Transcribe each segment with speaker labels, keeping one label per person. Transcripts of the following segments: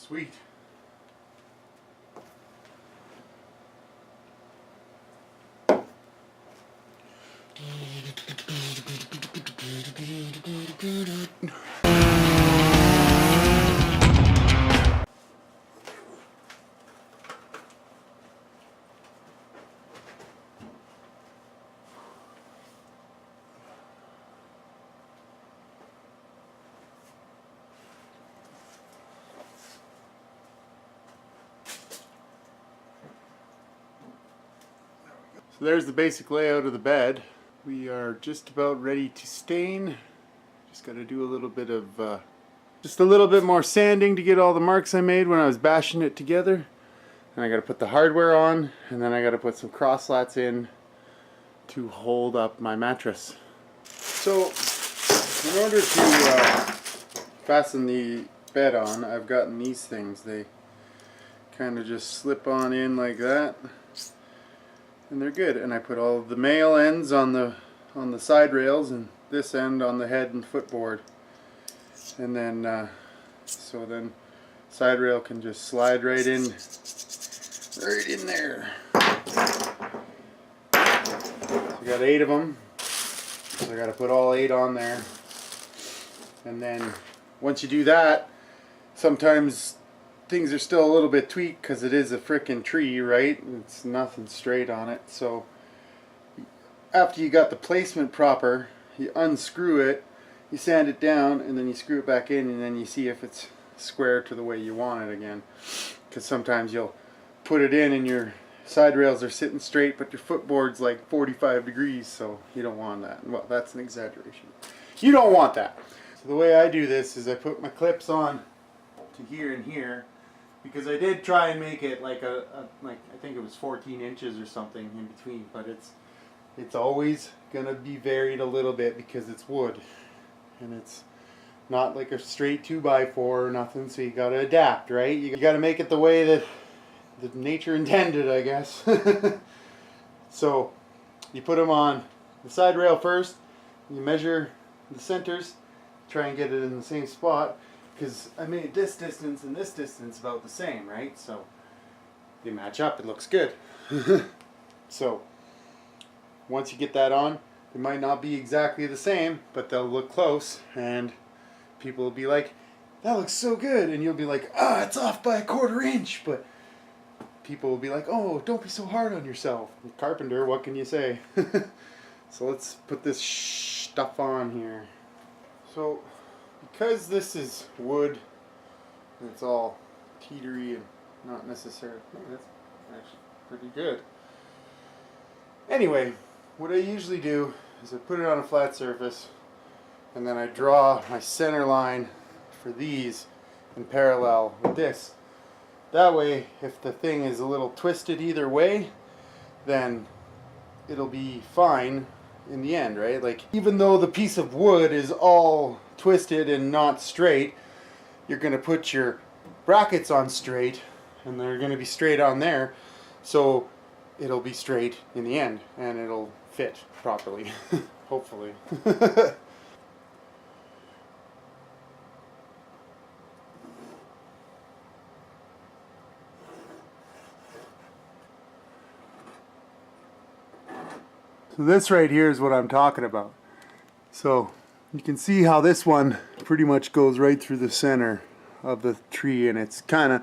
Speaker 1: Sweet. So there's the basic layout of the bed. We are just about ready to stain. Just got to do a little bit of, just a little bit more sanding to get all the marks I made when I was bashing it together. And I got to put the hardware on, and then I got to put some cross slats in to hold up my mattress. So, in order to fasten the bed on, I've gotten these things. They kind of just slip on in like that. And they're good, and I put all of the male ends on the side rails and this end on the head and footboard, and then so then side rail can just slide right in there. So we got 8 of them, so I got to put all 8 on there, and then once you do that, sometimes things are still a little bit tweaked because it is a frickin' tree, right? It's nothing straight on it. So after you got the placement proper, you unscrew it, you sand it down, and then you screw it back in, and then you see if it's square to the way you want it again. Because sometimes you'll put it in and your side rails are sitting straight, but your footboard's like 45 degrees, so you don't want that. Well, that's an exaggeration. You don't want that. So the way I do this is I put my clips on to here and here, because I did try and make it like like I think it was 14 inches or something in between, but it's always gonna be varied a little bit because it's wood, and it's not like a straight 2x4 or nothing, so you gotta adapt, right? You gotta make it the way that nature intended, I guess. So you put them on the side rail first, you measure the centers, try and get it in the same spot, because I made this distance and this distance about the same, right? So they match up, it looks good. So once you get that on, they might not be exactly the same, but they'll look close, and people will be like, that looks so good, and you'll be like, ah, it's off by a 1/4 inch, but people will be like, oh, don't be so hard on yourself. Carpenter, what can you say? So let's put this stuff on here. So because this is wood, and it's all teetery and not necessarily, that's actually pretty good. Anyway, what I usually do is I put it on a flat surface, and then I draw my center line for these in parallel with this. That way, if the thing is a little twisted either way, then it'll be fine in the end, right? Like, even though the piece of wood is all twisted and not straight, you're going to put your brackets on straight, and they're going to be straight on there, so it'll be straight in the end, and it'll fit properly. Hopefully. So this right here is what I'm talking about. So you can see how this one pretty much goes right through the center of the tree, and it's kind of,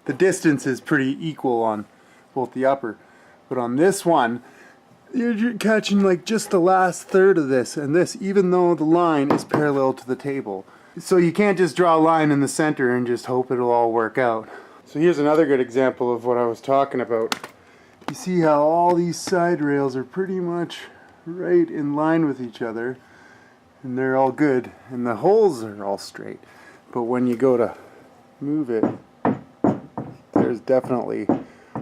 Speaker 1: the distance is pretty equal on both the upper. But on this one, you're catching like just the last third of this, and this, even though the line is parallel to the table. So you can't just draw a line in the center and just hope it'll all work out. So here's another good example of what I was talking about. You see how all these side rails are pretty much right in line with each other, and they're all good, and the holes are all straight. But when you go to move it, there's definitely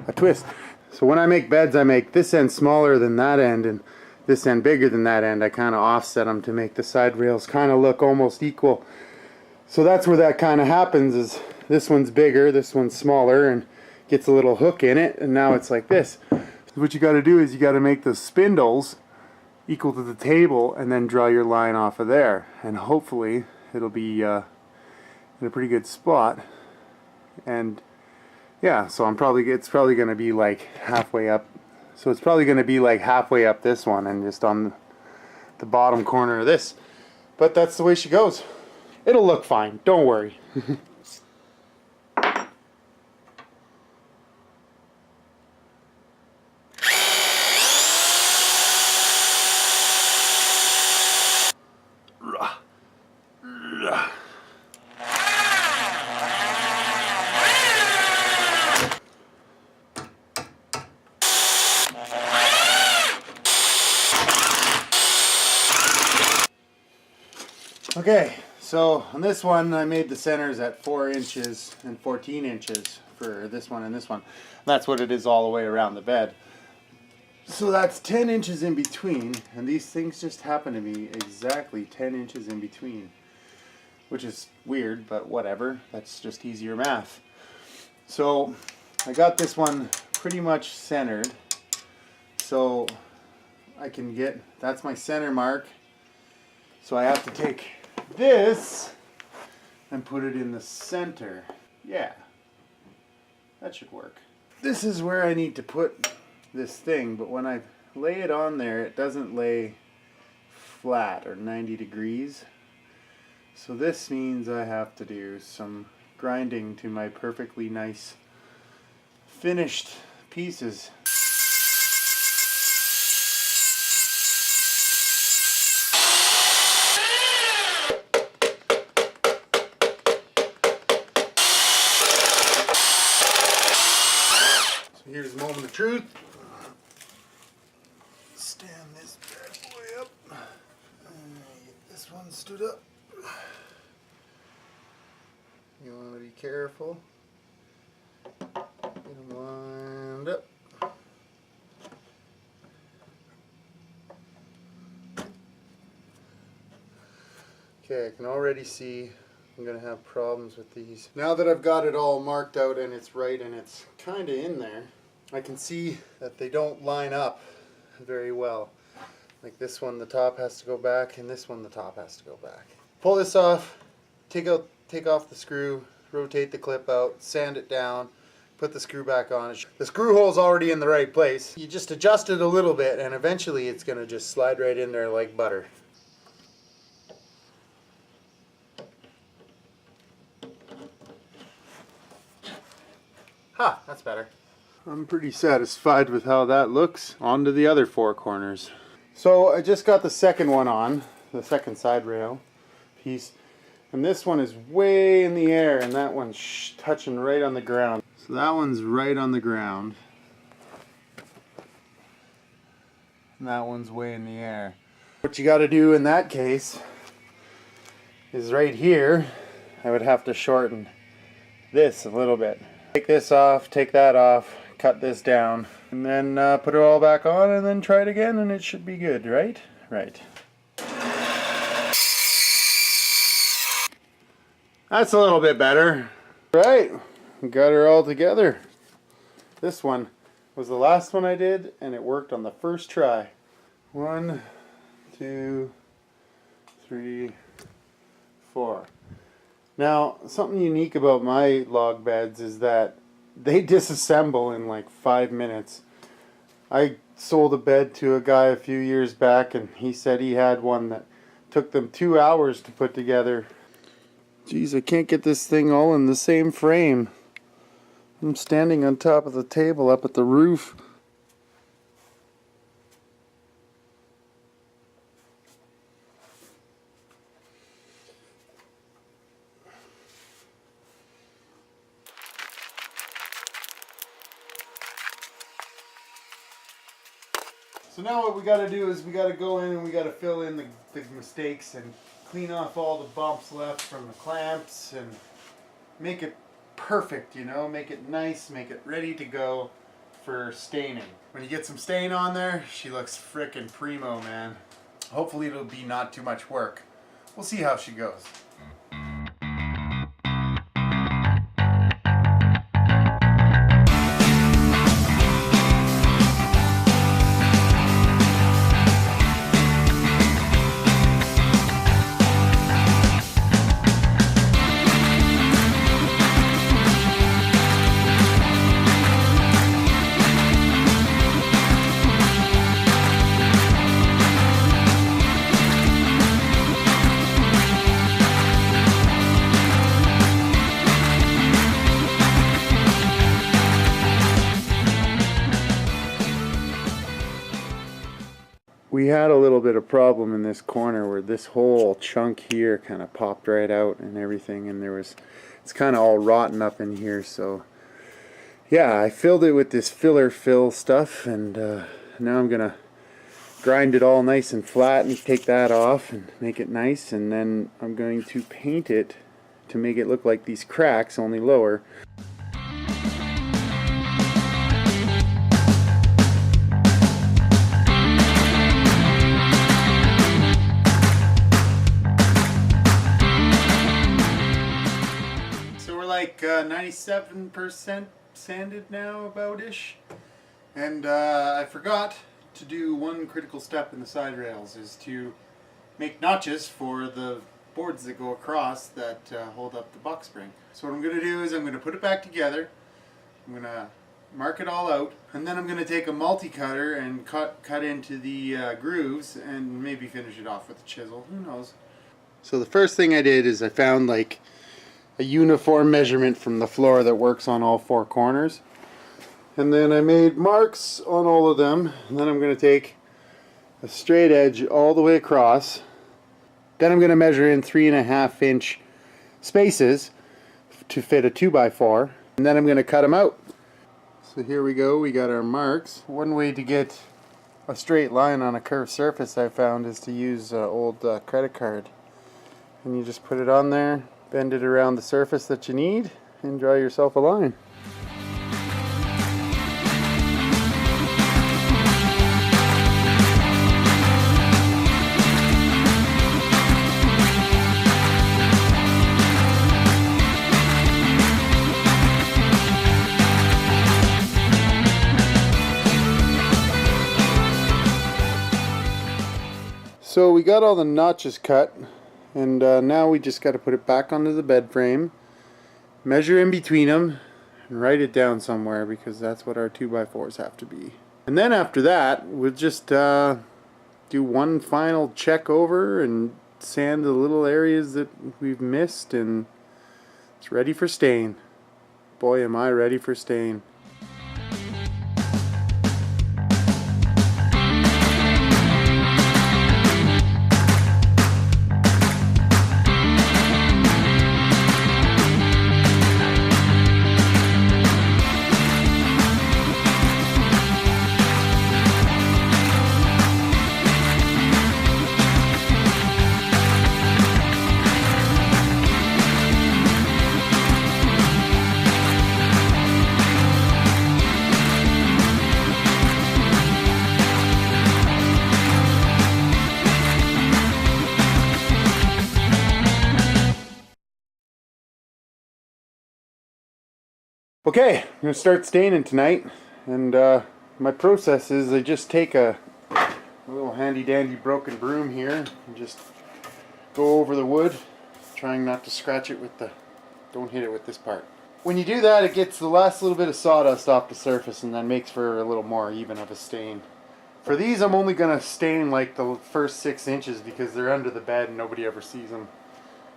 Speaker 1: a twist. So when I make beds, I make this end smaller than that end and this end bigger than that end. I kind of offset them to make the side rails kind of look almost equal. So that's where that kind of happens, is this one's bigger, this one's smaller, and gets a little hook in it, and now it's like this. So what you got to do is you got to make the spindles equal to the table, and then draw your line off of there, and hopefully it'll be in a pretty good spot, And yeah, so it's probably going to be like halfway up. So it's probably going to be like halfway up this one and just on the bottom corner of this. But that's the way she goes. It'll look fine, don't worry. Okay, so on this one I made the centers at 4 inches and 14 inches for this one and this one. That's what it is all the way around the bed. So that's 10 inches in between, and these things just happen to be exactly 10 inches in between, which is weird, but whatever, that's just easier math. So I got this one pretty much centered, so I can get, that's my center mark, so I have to take this and put it in the center. Yeah, that should work. This is where I need to put this thing, but when I lay it on there, it doesn't lay flat or 90 degrees. So this means I have to do some grinding to my perfectly nice finished pieces. Here's the moment of truth. Stand this bad boy up. And get this one stood up. You want to be careful. Get them lined up. Okay, I can already see I'm going to have problems with these. Now that I've got it all marked out and it's right and it's kind of in there, I can see that they don't line up very well. Like this one, the top has to go back, and this one, the top has to go back. Pull this off, take off the screw, rotate the clip out, sand it down, put the screw back on. The screw hole's already in the right place. You just adjust it a little bit, and eventually it's going to just slide right in there like butter. Ha, that's better. I'm pretty satisfied with how that looks. On to the other 4 corners. So I just got the second one on, the second side rail piece, and this one is way in the air and that one's touching right on the ground. So that one's right on the ground. And that one's way in the air. What you got to do in that case is right here, I would have to shorten this a little bit. Take this off, take that off, cut this down, and then put it all back on and then try it again and it should be good, right? Right. That's a little bit better. Right, got her all together. This one was the last one I did and it worked on the first try. 1, 2, 3, 4. Now, something unique about my log beds is that they disassemble in like 5 minutes. I sold a bed to a guy a few years back and he said he had one that took them 2 hours to put together. Geez, I can't get this thing all in the same frame. I'm standing on top of the table up at the roof. So now what we got to do is we got to go in and we got to fill in the mistakes and clean off all the bumps left from the clamps and make it perfect, you know, make it nice, make it ready to go for staining. When you get some stain on there, she looks frickin' primo, man. Hopefully it'll be not too much work. We'll see how she goes. we had a little bit of problem in this corner where this whole chunk here kind of popped right out and everything, and it's kind of all rotten up in here. So yeah, I filled it with this filler fill stuff, and now I'm gonna grind it all nice and flat and take that off and make it nice, and then I'm going to paint it to make it look like these cracks, only lower. So we're like 97% sanded now, about-ish, and I forgot to do one critical step in the side rails, is to make notches for the boards that go across that hold up the box spring. So what I'm going to do is I'm going to put it back together, I'm going to mark it all out, and then I'm going to take a multi-cutter and cut into the grooves and maybe finish it off with a chisel, who knows. So the first thing I did is I found like a uniform measurement from the floor that works on all four corners. And then I made marks on all of them, and then I'm going to take a straight edge all the way across. Then I'm going to measure in 3.5 inch spaces to fit a 2x4, and then I'm going to cut them out. So here we go, we got our marks. One way to get a straight line on a curved surface I found is to use an old credit card. And you just put it on there, bend it around the surface that you need, and draw yourself a line. So we got all the notches cut, and now we just got to put it back onto the bed frame, measure in between them, and write it down somewhere, because that's what our 2x4s have to be. And then after that, we'll just do one final check over and sand the little areas that we've missed, and it's ready for stain. Boy, am I ready for stain. Okay, I'm going to start staining tonight, and my process is I just take a little handy dandy broken broom here and just go over the wood, trying not to scratch it with the, don't hit it with this part. When you do that, it gets the last little bit of sawdust off the surface and then makes for a little more even of a stain. For these, I'm only going to stain like the first 6 inches because they're under the bed and nobody ever sees them.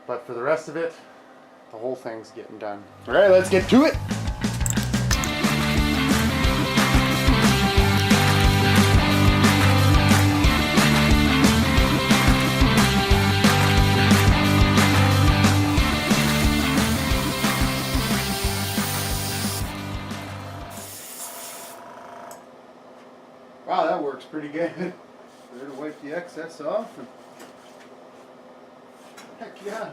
Speaker 1: But for the rest of it, the whole thing's getting done. Alright, let's get to it! Wow, that works pretty good. There to wipe the excess off. And heck yeah.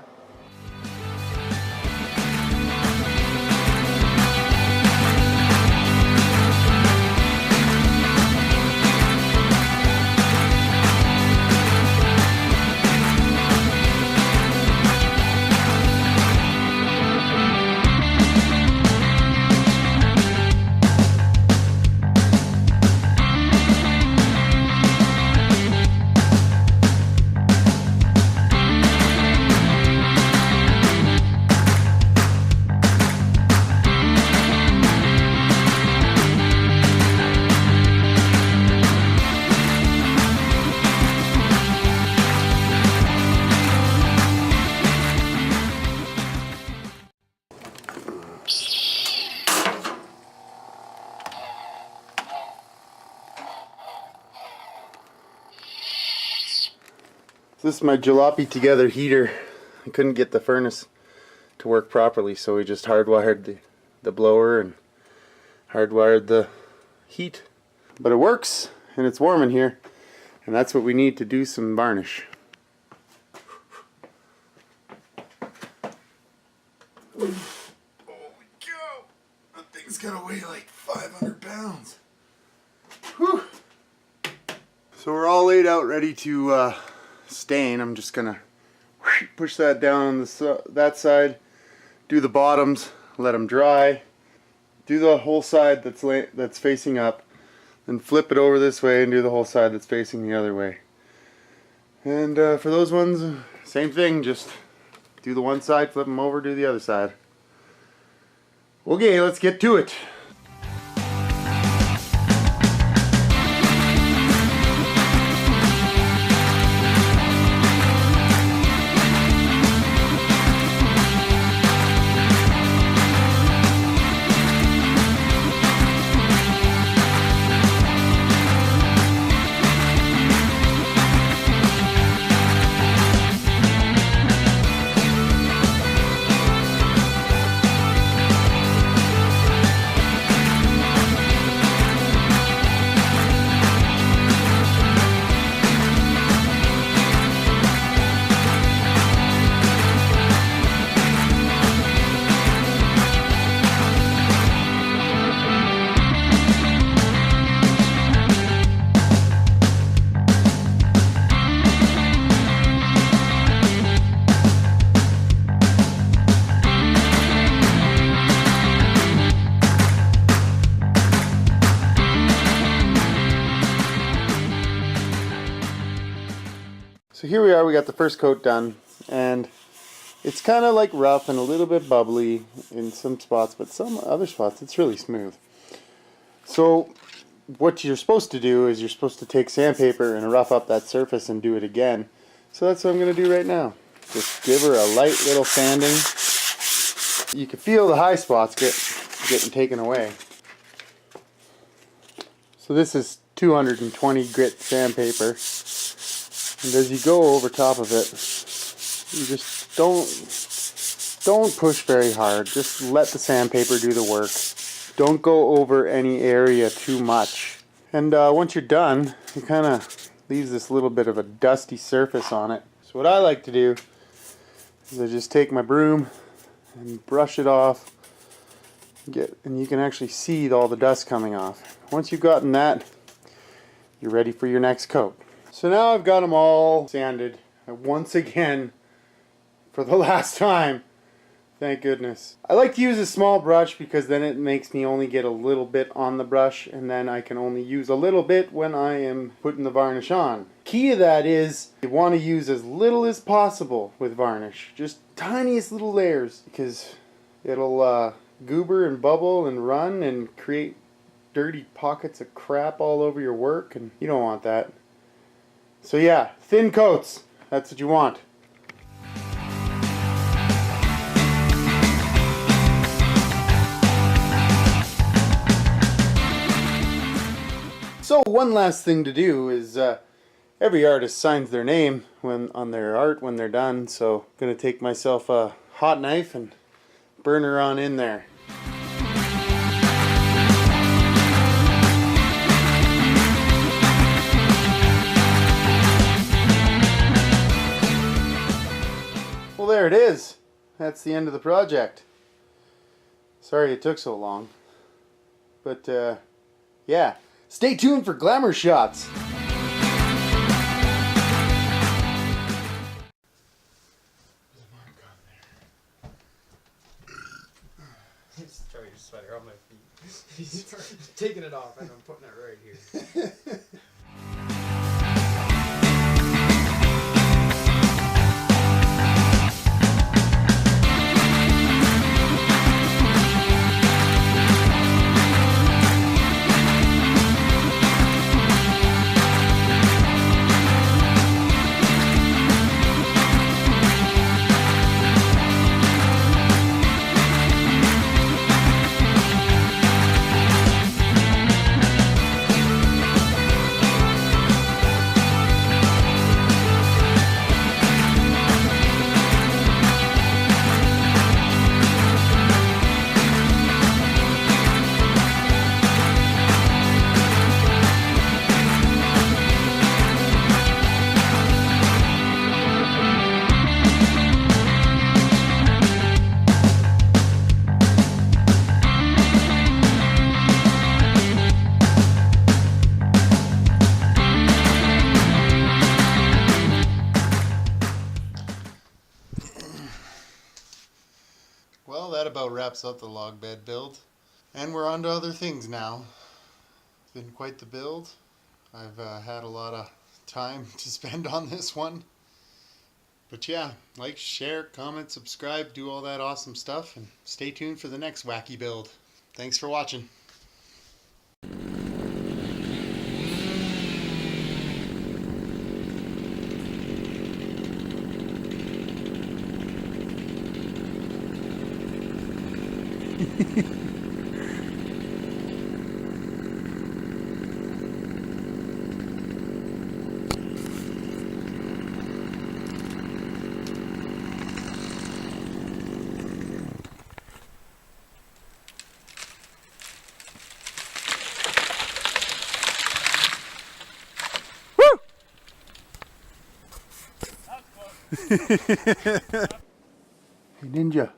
Speaker 1: This is my Jalopy Together heater. I couldn't get the furnace to work properly, so we just hardwired the blower and hardwired the heat. But it works, and it's warm in here, and that's what we need to do some varnish. Holy cow! That thing's gotta weigh like 500 pounds. Whew. So we're all laid out ready to stain. I'm just gonna push that down on that side, do the bottoms, let them dry, do the whole side that's facing up, then flip it over this way and do the whole side that's facing the other way. And for those ones, same thing, just do the one side, flip them over, do the other side. Okay, let's get to it. So here we are, we got the first coat done, and it's kind of like rough and a little bit bubbly in some spots, but some other spots it's really smooth. So what you're supposed to do is you're supposed to take sandpaper and rough up that surface and do it again. So that's what I'm going to do right now. Just give her a light little sanding. You can feel the high spots getting taken away. So this is 220 grit sandpaper. And as you go over top of it, you just don't push very hard. Just let the sandpaper do the work. Don't go over any area too much. And once you're done, it kind of leaves this little bit of a dusty surface on it. So what I like to do is I just take my broom and brush it off. And you can actually see all the dust coming off. Once you've gotten that, you're ready for your next coat. So now I've got them all sanded once again for the last time. Thank goodness. I like to use a small brush because then it makes me only get a little bit on the brush, and then I can only use a little bit when I am putting the varnish on. Key to that is you want to use as little as possible with varnish. Just tiniest little layers, because it'll goober and bubble and run and create dirty pockets of crap all over your work, and you don't want that. So yeah, thin coats, that's what you want. So one last thing to do is every artist signs their name on their art when they're done, so I'm going to take myself a hot knife and burn her on in there. Well, there it is. That's the end of the project. Sorry it took so long. But, yeah. Stay tuned for glamour shots.
Speaker 2: Throw your sweater on my feet. He's taking it off and I'm putting it right here.
Speaker 1: wraps up the log bed build. And we're on to other things now. It's been quite the build. I've had a lot of time to spend on this one. But yeah, like, share, comment, subscribe, do all that awesome stuff, and stay tuned for the next wacky build. Thanks for watching. Hey Ninja,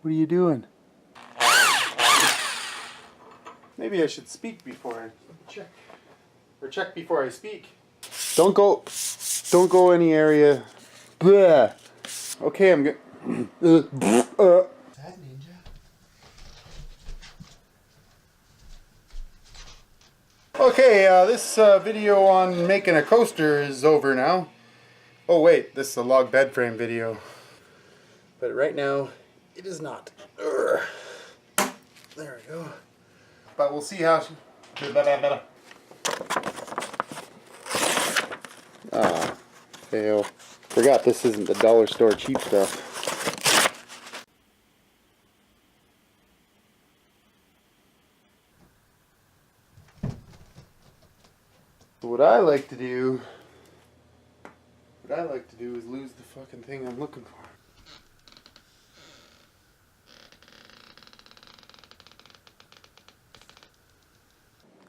Speaker 1: what are you doing? Maybe I should speak before I check. Or check before I speak. Don't go any area. Bleh. Okay, I'm good.
Speaker 2: That Ninja?
Speaker 1: Okay, this video on making a coaster is over now. Oh wait, this is a log bed frame video. But right now, it is not. Urgh. There we go. But we'll see how... Ah, fail. Forgot this isn't the dollar store cheap stuff. What I like to do is lose the fucking thing I'm looking for.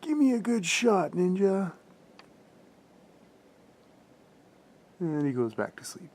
Speaker 1: Give me a good shot, Ninja. And he goes back to sleep.